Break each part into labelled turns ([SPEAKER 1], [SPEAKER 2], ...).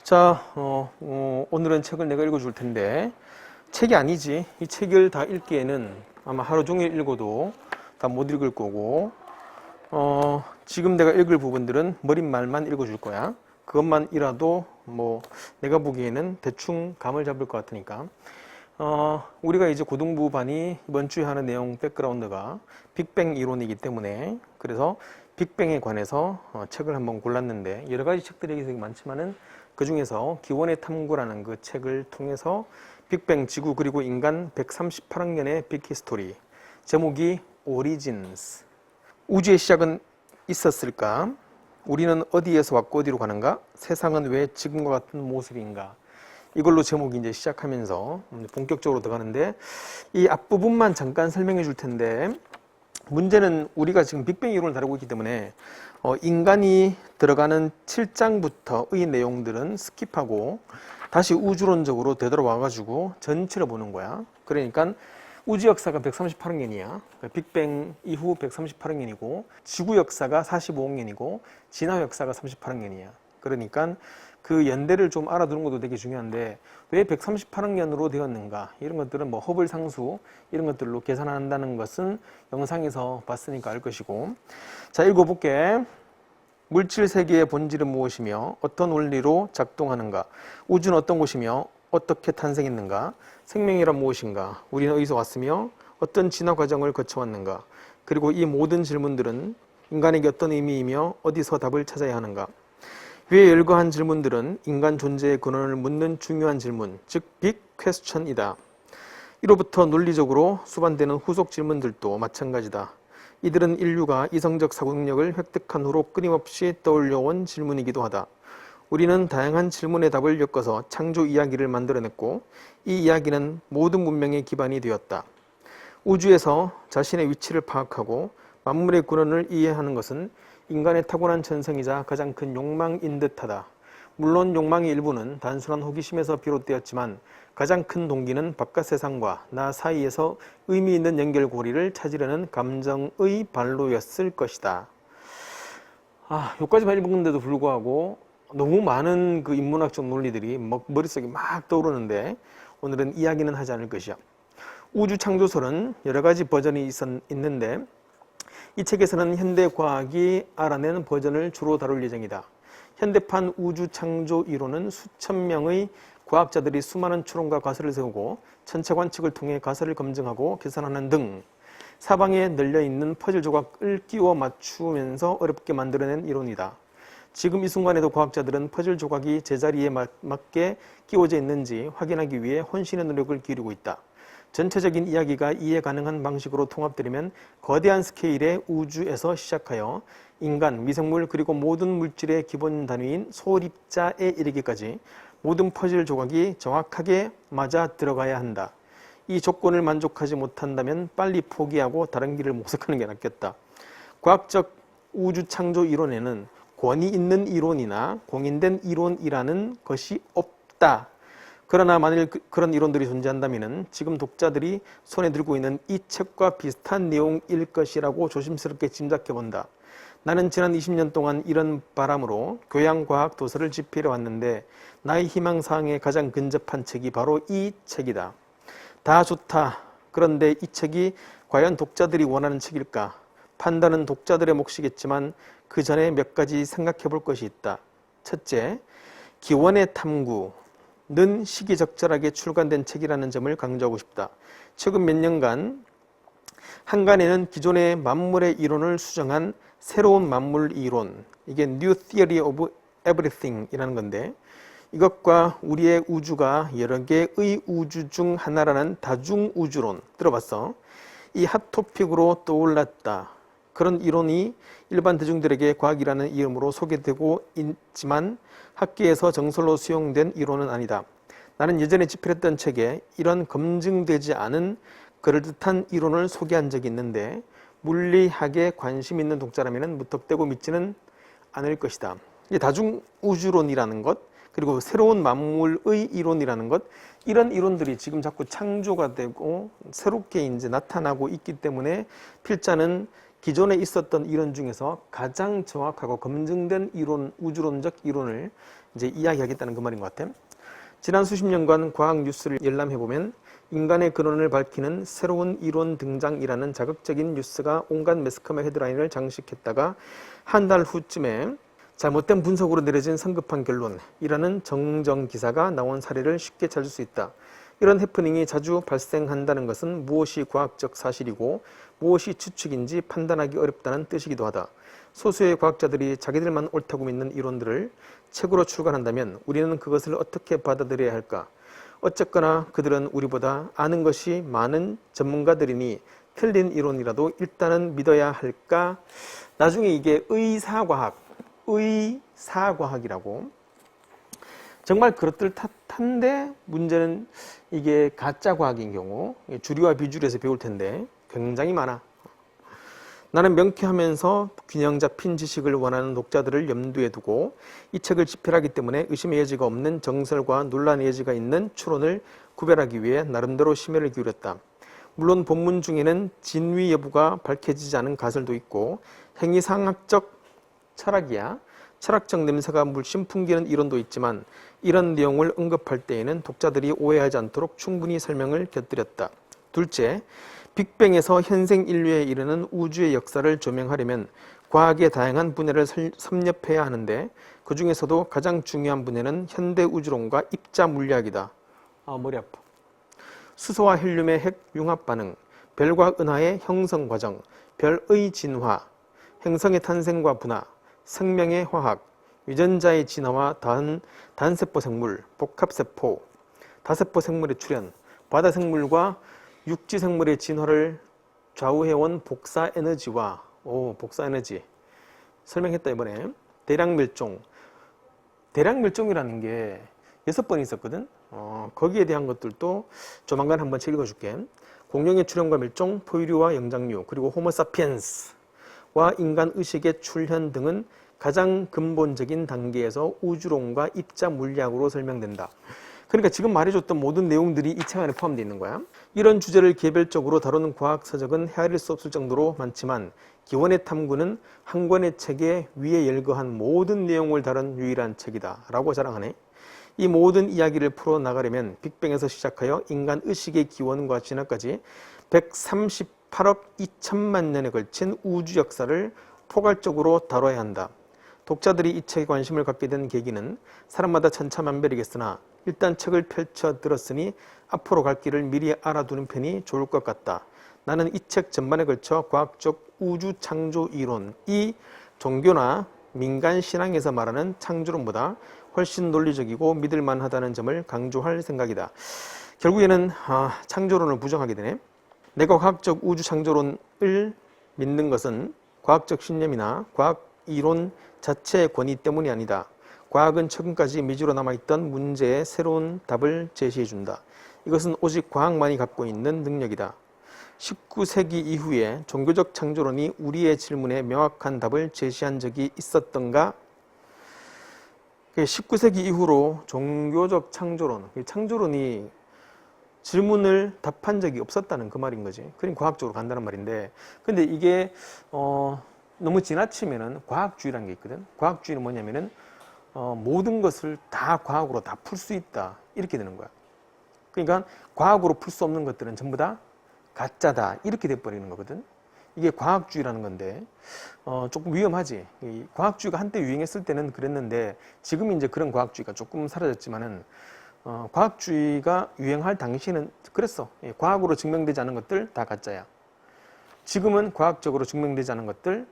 [SPEAKER 1] 자, 오늘은 책을 내가 읽어줄 텐데, 책이 아니지. 이 책을 다 읽기에는 아마 하루 종일 읽어도 다 못 읽을 거고, 지금 내가 읽을 부분들은 머릿말만 읽어줄 거야. 그것만이라도 내가 보기에는 대충 감을 잡을 것 같으니까. 우리가 이제 고등부 반이 이번 주에 하는 내용 백그라운드가 빅뱅 이론이기 때문에, 그래서 빅뱅에 관해서 책을 한번 골랐는데, 여러 가지 책들이 되게 많지만은 그 중에서 기원의 탐구라는 그 책을 통해서 빅뱅 지구 그리고 인간 138학년의 빅히스토리, 제목이 오리진스. 우주의 시작은 있었을까? 우리는 어디에서 왔고 어디로 가는가? 세상은 왜 지금과 같은 모습인가? 이걸로 제목이 이제 시작하면서 본격적으로 들어가는데, 이 앞부분만 잠깐 설명해 줄 텐데, 문제는 우리가 지금 빅뱅 이론을 다루고 있기 때문에 인간이 들어가는 7장부터의 내용들은 스킵하고 다시 우주론적으로 되돌아와가지고 전체를 보는 거야. 그러니까 우주 역사가 138억년이야. 빅뱅 이후 138억년이고 지구 역사가 45억년이고 진화 역사가 38억년이야. 그러니까 그 연대를 좀 알아두는 것도 되게 중요한데, 왜 138억년으로 되었는가, 이런 것들은 허블 상수 이런 것들로 계산한다는 것은 영상에서 봤으니까 알 것이고. 자, 읽어볼게. 물질 세계의 본질은 무엇이며 어떤 원리로 작동하는가? 우주는 어떤 곳이며 어떻게 탄생했는가? 생명이란 무엇인가? 우리는 어디서 왔으며 어떤 진화 과정을 거쳐왔는가? 그리고 이 모든 질문들은 인간에게 어떤 의미이며 어디서 답을 찾아야 하는가? 위에 열거한 질문들은 인간 존재의 근원을 묻는 중요한 질문, 즉 빅 퀘스천이다. 이로부터 논리적으로 수반되는 후속 질문들도 마찬가지다. 이들은 인류가 이성적 사고 능력을 획득한 후로 끊임없이 떠올려온 질문이기도 하다. 우리는 다양한 질문의 답을 엮어서 창조 이야기를 만들어냈고, 이 이야기는 모든 문명의 기반이 되었다. 우주에서 자신의 위치를 파악하고 만물의 근원을 이해하는 것은 인간의 타고난 천성이자 가장 큰 욕망인 듯하다. 물론 욕망의 일부는 단순한 호기심에서 비롯되었지만 가장 큰 동기는 바깥 세상과 나 사이에서 의미 있는 연결고리를 찾으려는 감정의 발로였을 것이다. 여기까지만 읽었는데도 불구하고 너무 많은 그 인문학적 논리들이 머릿속에 막 떠오르는데, 오늘은 이야기는 하지 않을 것이야. 우주 창조설은 여러 가지 버전이 있는데, 이 책에서는 현대과학이 알아낸 버전을 주로 다룰 예정이다. 현대판 우주 창조 이론은 수천 명의 과학자들이 수많은 추론과 가설을 세우고 천체 관측을 통해 가설을 검증하고 계산하는 등 사방에 널려있는 퍼즐 조각을 끼워 맞추면서 어렵게 만들어낸 이론이다. 지금 이 순간에도 과학자들은 퍼즐 조각이 제자리에 맞게 끼워져 있는지 확인하기 위해 혼신의 노력을 기울이고 있다. 전체적인 이야기가 이해 가능한 방식으로 통합되려면 거대한 스케일의 우주에서 시작하여 인간, 미생물 그리고 모든 물질의 기본 단위인 소립자에 이르기까지 모든 퍼즐 조각이 정확하게 맞아 들어가야 한다. 이 조건을 만족하지 못한다면 빨리 포기하고 다른 길을 모색하는 게 낫겠다. 과학적 우주 창조 이론에는 권위 있는 이론이나 공인된 이론이라는 것이 없다. 그러나 만일 그런 이론들이 존재한다면 지금 독자들이 손에 들고 있는 이 책과 비슷한 내용일 것이라고 조심스럽게 짐작해본다. 나는 지난 20년 동안 이런 바람으로 교양과학 도서를 집필해 왔는데, 나의 희망사항에 가장 근접한 책이 바로 이 책이다. 다 좋다. 그런데 이 책이 과연 독자들이 원하는 책일까? 판단은 독자들의 몫이겠지만 그 전에 몇 가지 생각해 볼 것이 있다. 첫째, 기원의 탐구는 시기적절하게 출간된 책이라는 점을 강조하고 싶다. 최근 몇 년간 한간에는 기존의 만물의 이론을 수정한 새로운 만물 이론, 이게 New Theory of Everything 이라는 건데, 이것과 우리의 우주가 여러 개의 우주 중 하나라는 다중우주론 들어봤어? 이 핫토픽으로 떠올랐다. 그런 이론이 일반 대중들에게 과학이라는 이름으로 소개되고 있지만 학계에서 정설로 수용된 이론은 아니다. 나는 예전에 집필했던 책에 이런 검증되지 않은 그럴듯한 이론을 소개한 적이 있는데, 물리학에 관심 있는 독자라면 무턱대고 믿지는 않을 것이다. 이 다중우주론이라는 것, 그리고 새로운 만물의 이론이라는 것, 이런 이론들이 지금 자꾸 창조가 되고 새롭게 이제 나타나고 있기 때문에 필자는 기존에 있었던 이론 중에서 가장 정확하고 검증된 이론, 우주론적 이론을 이제 이야기하겠다는 그 말인 것 같아. 지난 수십 년간 과학 뉴스를 열람해보면 인간의 근원을 밝히는 새로운 이론 등장이라는 자극적인 뉴스가 온갖 매스컴의 헤드라인을 장식했다가 한 달 후쯤에 잘못된 분석으로 내려진 성급한 결론이라는 정정 기사가 나온 사례를 쉽게 찾을 수 있다. 이런 해프닝이 자주 발생한다는 것은 무엇이 과학적 사실이고 무엇이 추측인지 판단하기 어렵다는 뜻이기도 하다. 소수의 과학자들이 자기들만 옳다고 믿는 이론들을 책으로 출간한다면 우리는 그것을 어떻게 받아들여야 할까? 어쨌거나 그들은 우리보다 아는 것이 많은 전문가들이니 틀린 이론이라도 일단은 믿어야 할까? 나중에 이게 의사과학이라고 정말 그렇듯한데 문제는 이게 가짜 과학인 경우 주류와 비주류에서 배울 텐데 굉장히 많아. 나는 명쾌하면서 균형 잡힌 지식을 원하는 독자들을 염두에 두고 이 책을 집필하기 때문에 의심의 여지가 없는 정설과 논란의 여지가 있는 추론을 구별하기 위해 나름대로 심혈을 기울였다. 물론 본문 중에는 진위 여부가 밝혀지지 않은 가설도 있고 행위상학적 철학적 냄새가 물씬 풍기는 이론도 있지만 이런 내용을 언급할 때에는 독자들이 오해하지 않도록 충분히 설명을 곁들였다. 둘째, 빅뱅에서 현생 인류에 이르는 우주의 역사를 조명하려면 과학의 다양한 분야를 섭렵해야 하는데 그 중에서도 가장 중요한 분야는 현대 우주론과 입자 물리학이다. 머리 아파. 수소와 헬륨의 핵 융합 반응, 별과 은하의 형성 과정, 별의 진화, 행성의 탄생과 분화, 생명의 화학, 유전자의 진화와 단세포 생물, 복합세포, 다세포 생물의 출현, 바다 생물과 육지 생물의 진화를 좌우해온 복사 에너지와 복사 에너지 설명했다. 이번에 대량멸종이라는 게 6번 있었거든. 거기에 대한 것들도 조만간 한번 책 읽어줄게. 공룡의 출현과 멸종, 포유류와 영장류, 그리고 호모사피엔스와 인간 의식의 출현 등은 가장 근본적인 단계에서 우주론과 입자 물리학으로 설명된다. 그러니까 지금 말해줬던 모든 내용들이 이 책 안에 포함되어 있는 거야. 이런 주제를 개별적으로 다루는 과학서적은 헤아릴 수 없을 정도로 많지만 기원의 탐구는 한 권의 책에 위에 열거한 모든 내용을 다룬 유일한 책이다 라고 자랑하네. 이 모든 이야기를 풀어나가려면 빅뱅에서 시작하여 인간 의식의 기원과 진화까지 138억 2천만 년에 걸친 우주 역사를 포괄적으로 다뤄야 한다. 독자들이 이 책에 관심을 갖게 된 계기는 사람마다 천차만별이겠으나 일단 책을 펼쳐 들었으니 앞으로 갈 길을 미리 알아두는 편이 좋을 것 같다. 나는 이 책 전반에 걸쳐 과학적 우주 창조 이론이 종교나 민간 신앙에서 말하는 창조론보다 훨씬 논리적이고 믿을만하다는 점을 강조할 생각이다. 결국에는 창조론을 부정하게 되네. 내가 과학적 우주 창조론을 믿는 것은 과학적 신념이나 과학 이론 자체의 권위 때문이 아니다. 과학은 최근까지 미지로 남아있던 문제에 새로운 답을 제시해준다. 이것은 오직 과학만이 갖고 있는 능력이다. 19세기 이후에 종교적 창조론이 우리의 질문에 명확한 답을 제시한 적이 있었던가? 19세기 이후로 종교적 창조론이 질문을 답한 적이 없었다는 그 말인 거지. 그럼 과학적으로 간다는 말인데, 근데 이게 너무 지나치면은 과학주의라는 게 있거든. 과학주의는 뭐냐면은 모든 것을 다 과학으로 다 풀 수 있다 이렇게 되는 거야. 그러니까 과학으로 풀 수 없는 것들은 전부 다 가짜다 이렇게 돼버리는 거거든. 이게 과학주의라는 건데 조금 위험하지. 이 과학주의가 한때 유행했을 때는 그랬는데 지금 이제 그런 과학주의가 조금 사라졌지만은 과학주의가 유행할 당시에는 그랬어. 과학으로 증명되지 않은 것들 다 가짜야. 지금은 과학적으로 증명되지 않은 것들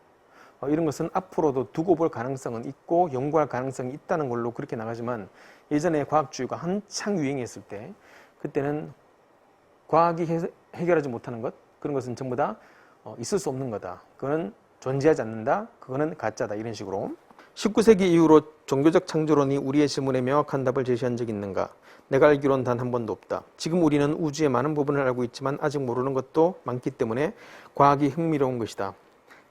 [SPEAKER 1] 이런 것은 앞으로도 두고 볼 가능성은 있고 연구할 가능성이 있다는 걸로 그렇게 나가지만 예전에 과학주의가 한창 유행했을 때 그때는 과학이 해결하지 못하는 것 그런 것은 전부 다 있을 수 없는 거다. 그거는 존재하지 않는다. 그거는 가짜다. 이런 식으로 19세기 이후로 종교적 창조론이 우리의 질문에 명확한 답을 제시한 적이 있는가? 내가 알기로는 단 한 번도 없다. 지금 우리는 우주의 많은 부분을 알고 있지만 아직 모르는 것도 많기 때문에 과학이 흥미로운 것이다.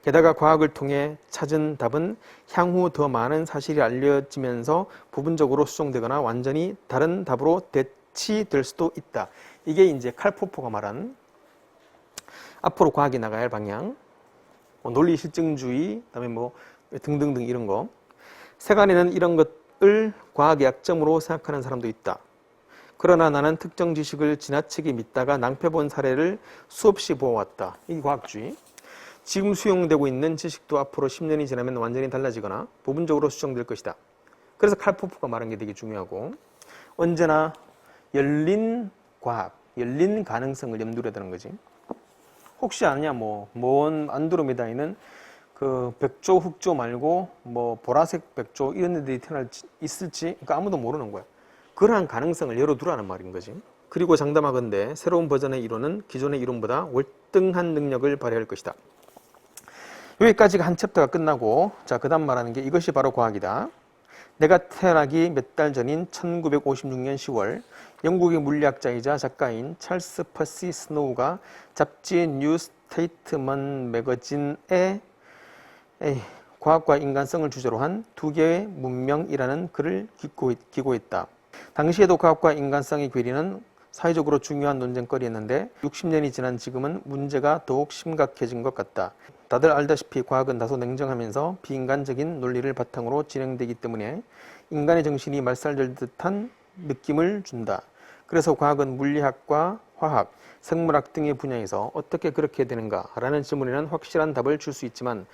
[SPEAKER 1] 게다가 과학을 통해 찾은 답은 향후 더 많은 사실이 알려지면서 부분적으로 수정되거나 완전히 다른 답으로 대치될 수도 있다. 이게 이제 칼 포퍼가 말한 앞으로 과학이 나가야 할 방향, 논리 실증주의, 그다음에 등등등 이런 거. 세간에는 이런 과학을 과학의 약점으로 생각하는 사람도 있다. 그러나 나는 특정 지식을 지나치게 믿다가 낭패본 사례를 수없이 보아왔다. 이게 과학주의. 지금 수용되고 있는 지식도 앞으로 10년이 지나면 완전히 달라지거나 부분적으로 수정될 것이다. 그래서 칼 포프가 말한 게 되게 중요하고, 언제나 열린 과학, 열린 가능성을 염두에 두는 거지. 혹시 아느냐, 먼 안드로메다에는 그 백조, 흑조 말고 보라색 백조 이런 애들이 있을지 그러니까 아무도 모르는 거야. 그러한 가능성을 열어두라는 말인 거지. 그리고 장담하건대 새로운 버전의 이론은 기존의 이론보다 월등한 능력을 발휘할 것이다. 여기까지가 한 챕터가 끝나고, 자, 그 다음 말하는 게 이것이 바로 과학이다. 내가 태어나기 몇 달 전인 1956년 10월 영국의 물리학자이자 작가인 찰스 퍼시 스노우가 잡지 뉴 스테이트먼 매거진에 과학과 인간성을 주제로 한 두 개의 문명이라는 글을 기고했다. 당시에도 과학과 인간성의 괴리는 사회적으로 중요한 논쟁거리였는데 60년이 지난 지금은 문제가 더욱 심각해진 것 같다. 다들 알다시피 과학은 다소 냉정하면서 비인간적인 논리를 바탕으로 진행되기 때문에 인간의 정신이 말살될 듯한 느낌을 준다. 그래서 과학은 물리학과 화학, 생물학 등의 분야에서 어떻게 그렇게 되는가 라는 질문에는 확실한 답을 줄 수 있지만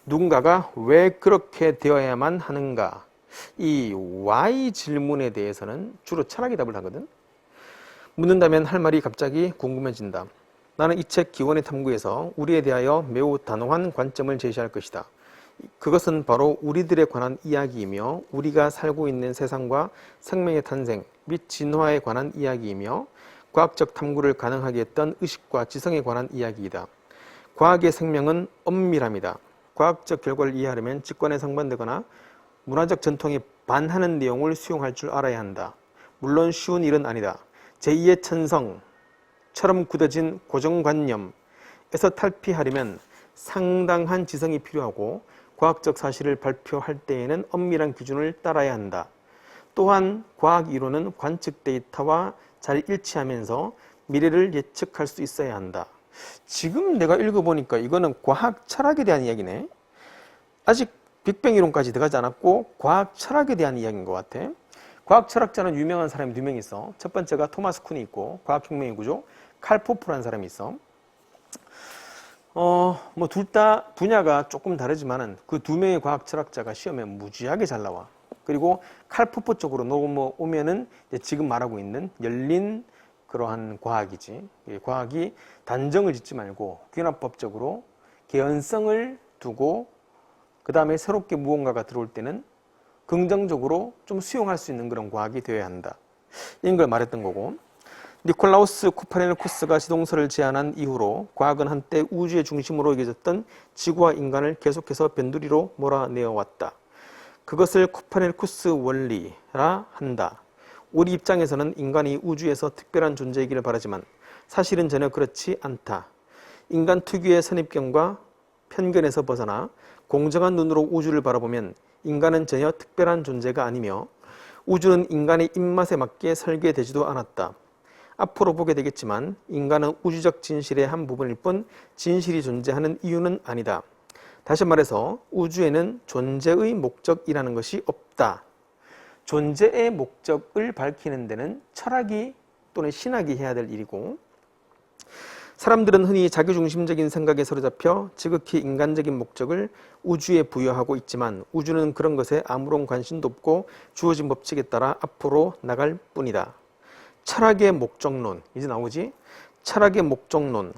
[SPEAKER 1] 누군가가 왜 그렇게 되어야만 하는가, 이 why 질문에 대해서는 주로 철학이 답을 하거든. 묻는다면 할 말이 갑자기 궁금해진다. 나는 이 책 기원의 탐구에서 우리에 대하여 매우 단호한 관점을 제시할 것이다. 그것은 바로 우리들에 관한 이야기이며 우리가 살고 있는 세상과 생명의 탄생 및 진화에 관한 이야기이며 과학적 탐구를 가능하게 했던 의식과 지성에 관한 이야기이다. 과학의 생명은 엄밀합니다. 과학적 결과를 이해하려면 직관에 상반되거나 문화적 전통에 반하는 내용을 수용할 줄 알아야 한다. 물론 쉬운 일은 아니다. 제2의 천성처럼 굳어진 고정관념에서 탈피하려면 상당한 지성이 필요하고 과학적 사실을 발표할 때에는 엄밀한 기준을 따라야 한다. 또한 과학 이론은 관측 데이터와 잘 일치하면서 미래를 예측할 수 있어야 한다. 지금 내가 읽어보니까 이거는 과학 철학에 대한 이야기네. 아직 빅뱅 이론까지 들어가지 않았고 과학 철학에 대한 이야기인 것 같아. 과학 철학자는 유명한 사람이 두 명 있어. 첫 번째가 토마스 쿤이 있고 과학혁명의 구조 칼 포프라는 사람이 있어. 둘 다 분야가 조금 다르지만은 그 두 명의 과학 철학자가 시험에 무지하게 잘 나와. 그리고 칼 포프 쪽으로 넘어오면은 지금 말하고 있는 열린 그러한 과학이지. 과학이 단정을 짓지 말고 균합법적으로 개연성을 두고 그 다음에 새롭게 무언가가 들어올 때는 긍정적으로 좀 수용할 수 있는 그런 과학이 되어야 한다. 이런 걸 말했던 거고, 니콜라우스 코페르니쿠스가 지동설을 제안한 이후로 과학은 한때 우주의 중심으로 여겨졌던 지구와 인간을 계속해서 변두리로 몰아내어 왔다. 그것을 코페르니쿠스 원리라 한다. 우리 입장에서는 인간이 우주에서 특별한 존재이기를 바라지만 사실은 전혀 그렇지 않다. 인간 특유의 선입견과 편견에서 벗어나 공정한 눈으로 우주를 바라보면 인간은 전혀 특별한 존재가 아니며 우주는 인간의 입맛에 맞게 설계되지도 않았다. 앞으로 보게 되겠지만 인간은 우주적 진실의 한 부분일 뿐 진실이 존재하는 이유는 아니다. 다시 말해서 우주에는 존재의 목적이라는 것이 없다. 존재의 목적을 밝히는 데는 철학이 또는 신학이 해야 될 일이고, 사람들은 흔히 자기중심적인 생각에 사로잡혀 지극히 인간적인 목적을 우주에 부여하고 있지만 우주는 그런 것에 아무런 관심도 없고 주어진 법칙에 따라 앞으로 나갈 뿐이다. 철학의 목적론, 이제 나오지? 철학의 목적론.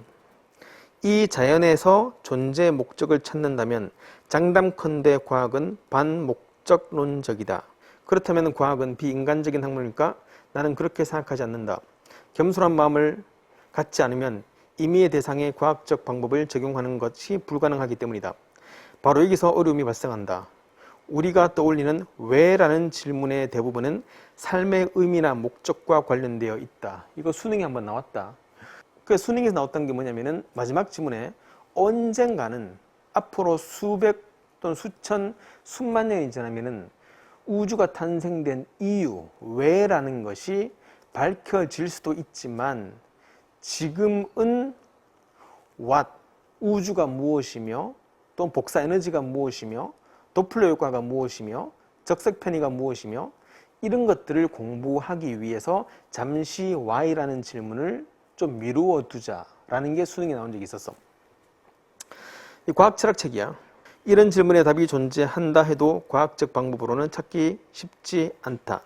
[SPEAKER 1] 이 자연에서 존재의 목적을 찾는다면 장담컨대 과학은 반목적론적이다. 그렇다면 과학은 비인간적인 학문일까? 나는 그렇게 생각하지 않는다. 겸손한 마음을 갖지 않으면 임의의 대상에 과학적 방법을 적용하는 것이 불가능하기 때문이다. 바로 여기서 어려움이 발생한다. 우리가 떠올리는 왜라는 질문의 대부분은 삶의 의미나 목적과 관련되어 있다. 이거 수능에 한번 나왔다. 그 수능에서 나왔던 게 뭐냐면은 마지막 지문에 언젠가는 앞으로 수백 또는 수천, 수만 년이 지나면은 우주가 탄생된 이유, 왜라는 것이 밝혀질 수도 있지만 지금은 what, 우주가 무엇이며 또 복사 에너지가 무엇이며 도플러 효과가 무엇이며 적색 편의가 무엇이며 이런 것들을 공부하기 위해서 잠시 why라는 질문을 좀 미루어 두자라는 게 수능에 나온 적이 있었어. 이 과학 철학책이야. 이런 질문에 답이 존재한다 해도 과학적 방법으로는 찾기 쉽지 않다.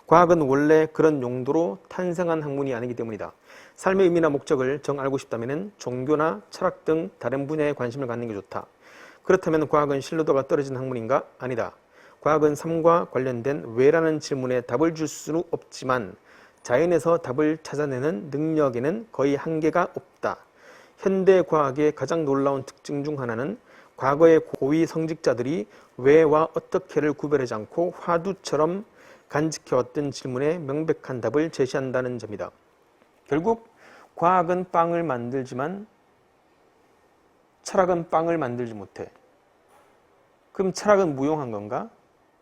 [SPEAKER 1] 과학은 원래 그런 용도로 탄생한 학문이 아니기 때문이다. 삶의 의미나 목적을 정 알고 싶다면 종교나 철학 등 다른 분야에 관심을 갖는 게 좋다. 그렇다면 과학은 신뢰도가 떨어진 학문인가? 아니다. 과학은 삶과 관련된 왜라는 질문에 답을 줄 수는 없지만 자연에서 답을 찾아내는 능력에는 거의 한계가 없다. 현대 과학의 가장 놀라운 특징 중 하나는 과거의 고위 성직자들이 왜와 어떻게를 구별하지 않고 화두처럼 간직해왔던 질문에 명백한 답을 제시한다는 점이다. 결국 과학은 빵을 만들지만 철학은 빵을 만들지 못해. 그럼 철학은 무용한 건가?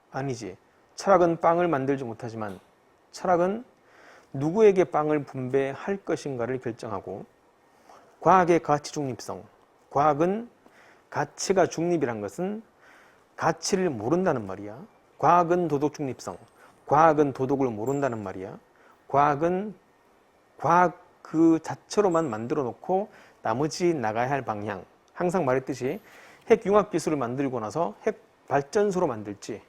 [SPEAKER 1] 아니지. 철학은 빵을 만들지 못하지만 철학은 누구에게 빵을 분배할 것인가를 결정하고 과학의 가치 중립성. 과학은 가치가 중립이란 것은 가치를 모른다는 말이야. 과학은 도덕 중립성. 과학은 도덕을 모른다는 말이야. 과학은 과학 그 자체로만 만들어 놓고 나머지 나가야 할 방향. 항상 말했듯이 핵융합 기술을 만들고 나서 핵 발전소로 만들지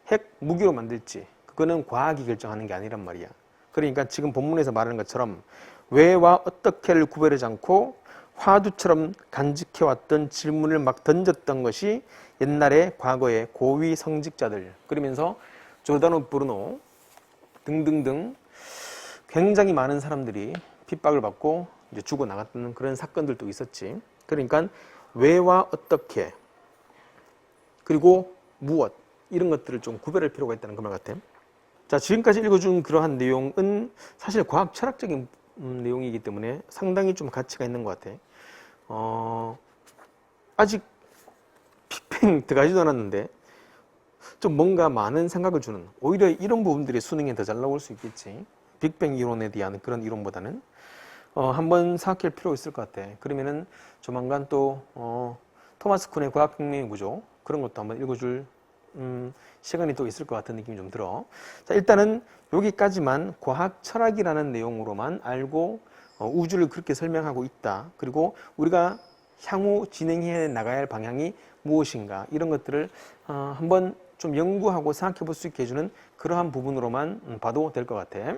[SPEAKER 1] 핵 무기로 만들지 그거는 과학이 결정하는 게 아니란 말이야. 그러니까 지금 본문에서 말하는 것처럼 왜와 어떻게를 구별하지 않고 화두처럼 간직해왔던 질문을 막 던졌던 것이 옛날에 과거의 고위 성직자들 그러면서 조다노 브루노 등등등 굉장히 많은 사람들이 핍박을 받고 이제 죽어나갔던 그런 사건들도 있었지. 그러니까 왜와 어떻게 그리고 무엇 이런 것들을 좀 구별할 필요가 있다는 그 말 같아. 자, 지금까지 읽어준 그러한 내용은 사실 과학 철학적인 내용이기 때문에 상당히 좀 가치가 있는 것 같아. 아직 빅뱅 들어가지도 않았는데 좀 뭔가 많은 생각을 주는 오히려 이런 부분들이 수능에 더 잘 나올 수 있겠지. 빅뱅 이론에 대한 그런 이론보다는 한번 생각할 필요가 있을 것 같아. 그러면은 조만간 또 토마스 쿤의 과학혁명의 구조 그런 것도 한번 읽어줄 시간이 또 있을 것 같은 느낌이 좀 들어. 자, 일단은 여기까지만 과학 철학이라는 내용으로만 알고 우주를 그렇게 설명하고 있다. 그리고 우리가 향후 진행해 나가야 할 방향이 무엇인가 이런 것들을 한번 좀 연구하고 생각해 볼 수 있게 해주는 그러한 부분으로만 봐도 될 것 같아.